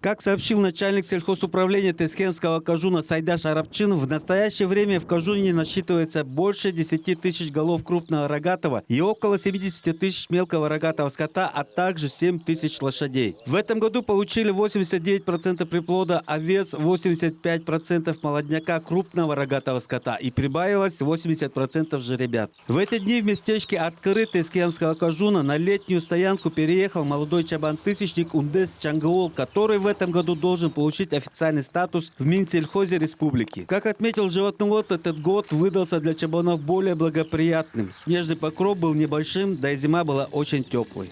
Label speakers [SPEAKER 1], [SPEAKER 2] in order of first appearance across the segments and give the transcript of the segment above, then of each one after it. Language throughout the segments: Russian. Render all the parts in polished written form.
[SPEAKER 1] Как сообщил начальник сельхозуправления Тескенского Кажуна Сайдаш Арабчин, в настоящее время в Кажуне насчитывается больше 10 тысяч голов крупного рогатого и около 70 тысяч мелкого рогатого скота, а также 7 тысяч лошадей. В этом году получили 89% приплода овец, 85% молодняка крупного рогатого скота и прибавилось 80% жеребят. В эти дни в местечке Открыт Тескенского Кажуна на летнюю стоянку переехал молодой чабан-тысячник Ундес Чангаол, который в этом году должен получить официальный статус в Минсельхозе республики. Как отметил животновод, этот год выдался для чабанов более благоприятным. Снежный покров был небольшим, да и зима была очень теплой.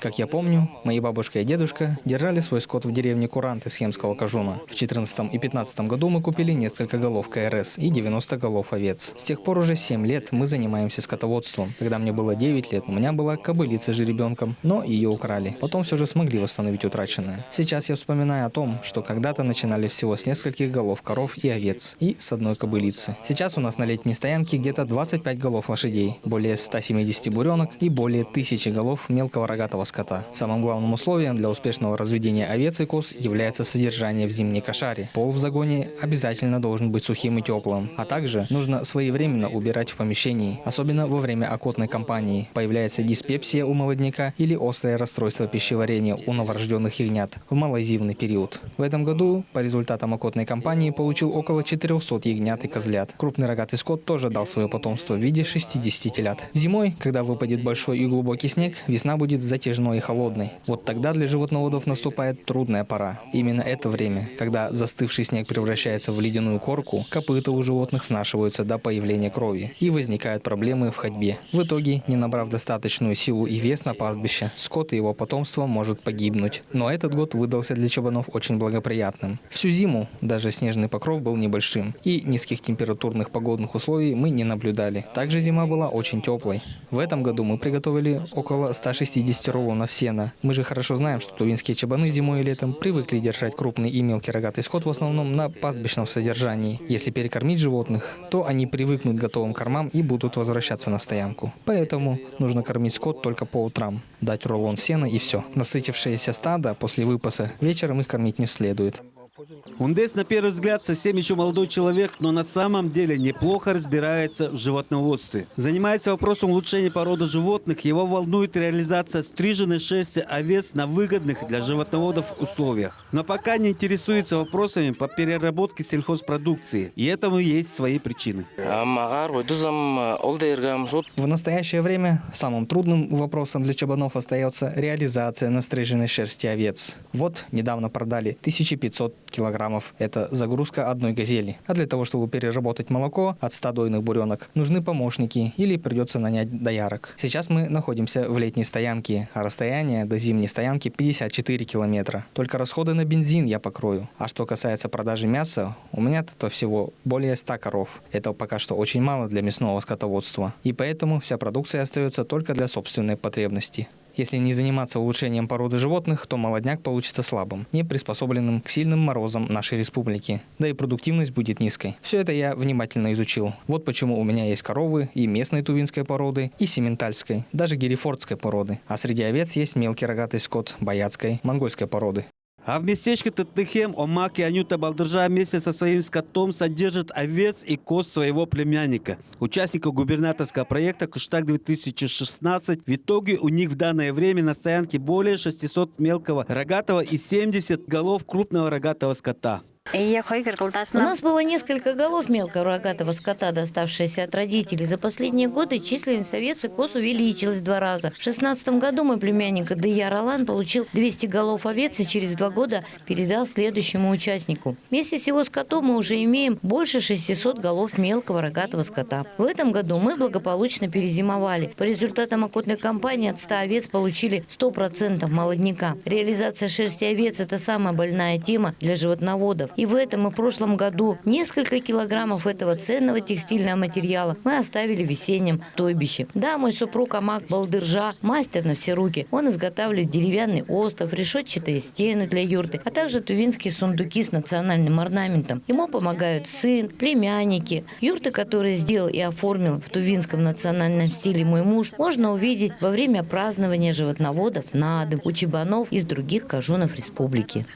[SPEAKER 2] Как я помню, мои бабушка и дедушка держали свой скот в деревне Курант Тескенского Кажуна. В 2014 и 2015 году мы купили несколько голов КРС и 90 голов овец. С тех пор уже 7 лет мы занимаемся скотоводством. Когда мне было 9 лет, у меня была кобылица с жеребенком, но ее украли. Потом все же смогли восстановить утраченное. Сейчас я вспоминаю о том, что когда-то начинали всего с нескольких голов коров и овец и с одной кобылицы. Сейчас у нас на летней стоянке где-то 25 голов лошадей, более 170 буренок и более 1000 голов мелкого рогатого скота. Самым главным условием для успешного разведения овец и коз является содержание в зимней кошаре. Пол в загоне обязательно должен быть сухим и теплым, а также нужно своевременно убирать в помещении, особенно во время окотной кампании. Появляется диспепсия у молодняка или острое расстройство пищеварения у новорожденных ягнят в малозимный период. В этом году по результатам окотной кампании получил около 400 ягнят и козлят. Крупный рогатый скот тоже дал свое потомство в виде 60 телят. Зимой, когда выпадет большой и глубокий снег, весна будет затяжной и холодной. Вот тогда для животноводов наступает трудная пора. Именно это время, когда застывший снег превращается в ледяную корку, копыта у животных снашиваются до появления крови и возникают проблемы в ходьбе. В итоге, не набрав достаточную силу и вес на пастбище, скот и его потомство может погибнуть. Но этот год выдался для чабанов очень благоприятным. Всю зиму даже снежный покров был небольшим, и низких температурных погодных условий мы не наблюдали. Также зима была очень теплой. В этом году мы приготовили около 160 рулонов сена. Мы же хорошо знаем, что тувинские чабаны зимой и летом привыкли держать крупный и мелкий рогатый скот в основном на пастбищном содержании. Если перекормить животных, то они привыкнут к готовым кормам и будут возвращаться на стоянку. Поэтому нужно кормить скот только по утрам. Дать рулон сена и все. Насытившееся стадо после выпаса вечером их кормить не следует.
[SPEAKER 1] Ундес, на первый взгляд, совсем еще молодой человек, но на самом деле неплохо разбирается в животноводстве. Занимается вопросом улучшения породы животных. Его волнует реализация стриженной шерсти овец на выгодных для животноводов условиях. Но пока не интересуется вопросами по переработке сельхозпродукции. И этому есть свои причины.
[SPEAKER 2] В настоящее время самым трудным вопросом для чабанов остается реализация настриженной шерсти овец. Вот недавно продали 1500 килограммов. Это загрузка одной газели. А для того, чтобы переработать молоко от 100 дойных буренок, нужны помощники или придется нанять доярок. Сейчас мы находимся в летней стоянке, а расстояние до зимней стоянки 54 километра. Только расходы на бензин я покрою. А что касается продажи мяса, у меня-то всего более 100 коров. Это пока что очень мало для мясного скотоводства. И поэтому вся продукция остается только для собственной потребности. Если не заниматься улучшением породы животных, то молодняк получится слабым, не приспособленным к сильным морозам нашей республики. Да и продуктивность будет низкой. Все это я внимательно изучил. Вот почему у меня есть коровы и местной тувинской породы, и сементальской, даже герефордской породы. А среди овец есть мелкий рогатый скот бояцкой, монгольской породы.
[SPEAKER 1] А в местечке Таттыхем Омак и Анюта Балдыржа вместе со своим скотом содержат овец и коз своего племянника, участника губернаторского проекта «Кыштак-2016». В итоге у них в данное время на стоянке более 600 мелкого рогатого и 70 голов крупного рогатого скота.
[SPEAKER 3] У нас было несколько голов мелкого рогатого скота, доставшиеся от родителей. За последние годы численность овец и коз увеличилась в 2 раза. В 2016 году мой племянник Адыя Ролан получил 200 голов овец и через 2 года передал следующему участнику. Вместе с его скотом мы уже имеем больше 600 голов мелкого рогатого скота. В этом году мы благополучно перезимовали. По результатам окотной кампании от 100 овец получили 100% молодняка. Реализация шерсти овец – это самая больная тема для животноводов. И И в этом и прошлом году несколько килограммов этого ценного текстильного материала мы оставили в весеннем стойбище. Да, мой супруг Амак Балдыржа, мастер на все руки. Он изготавливает деревянный остов, решетчатые стены для юрты, а также тувинские сундуки с национальным орнаментом. Ему помогают сын, племянники. Юрты, которые сделал и оформил в тувинском национальном стиле мой муж, можно увидеть во время празднования животноводов Надым у чебанов из других кажунов республики.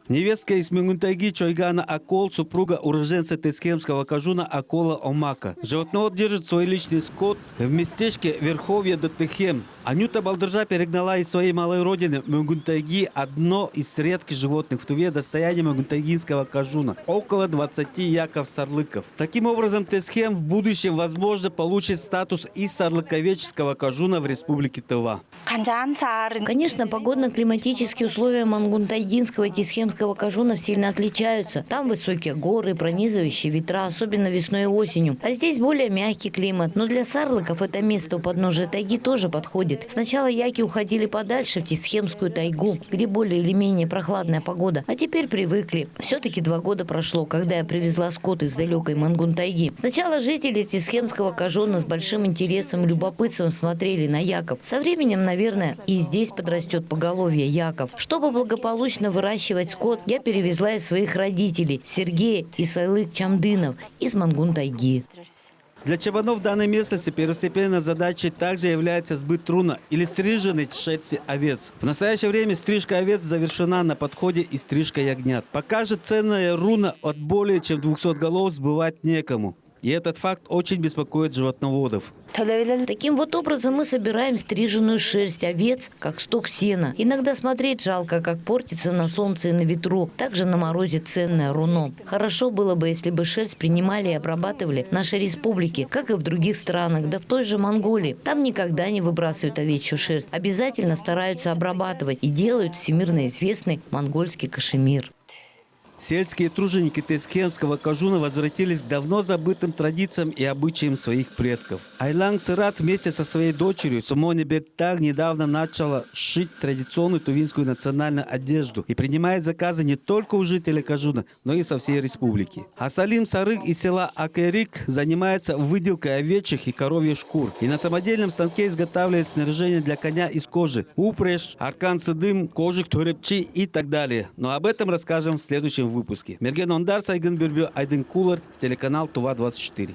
[SPEAKER 1] Невестка из Мюнгунтайги Чойгана Акол, супруга уроженца Тескемского кажуна Акола Омака. Животновод держит свой личный скот в местечке Верховья Датыхем. Анюта Балдыржа перегнала из своей малой родины Мюнгунтайги одно из редких животных в Туве достояние мюнгунтайгинского кажуна. Около 20 яков-сарлыков. Таким образом, Тесхем в будущем, возможно, получит статус и сарлыковеческого кажуна в республике Тыва.
[SPEAKER 3] Конечно, погодно-климатические условия мангунтайгинского и тесхемского кажунов сильно отличаются. Там высокие горы, пронизывающие ветра, особенно весной и осенью. А здесь более мягкий климат. Но для сарлыков это место у подножия тайги тоже подходит. Сначала яки уходили подальше в Тесхемскую тайгу, где более или менее прохладная погода. А теперь привыкли. Все-таки 2 года прошло, когда я привезла скот из далекой Мангунтайги. Сначала жители Тесхемского кажуна с большим интересом и любопытством смотрели на яков. Со временем, наверное, и здесь подрастет поголовье яков. Чтобы благополучно выращивать скот, я перевезла из своих родителей Сергея и Сайлык Чамдынов из Мангунтайги.
[SPEAKER 1] Для чабанов данной местности первостепенной задачей также является сбыт руна или стриженной шерсти овец. В настоящее время стрижка овец завершена на подходе и стрижка ягнят. Пока же ценная руна от более чем 200 голов сбывать некому. И этот факт очень беспокоит животноводов.
[SPEAKER 3] Таким вот образом мы собираем стриженную шерсть овец, как сток сена. Иногда смотреть жалко, как портится на солнце и на ветру. Также на морозе ценное руно. Хорошо было бы, если бы шерсть принимали и обрабатывали в нашей республике, как и в других странах, да в той же Монголии. Там никогда не выбрасывают овечью шерсть. Обязательно стараются обрабатывать и делают всемирно известный монгольский кашемир.
[SPEAKER 1] Сельские труженики Тесхемского кажуна возвратились к давно забытым традициям и обычаям своих предков. Айлан Сырат вместе со своей дочерью Сумоне Бектаг недавно начала шить традиционную тувинскую национальную одежду и принимает заказы не только у жителей кажуна, но и со всей республики. А Салим Сарык из села Акерик занимается выделкой овечьих и коровьих шкур. И на самодельном станке изготавливает снаряжение для коня из кожи, упряжь, аркан сыдым, кожик турепчи и так далее. Но об этом расскажем в следующем выпуске. Мерген Ондар, Сайгын Бюрбю, Айдын Кулар, телеканал Тува 24.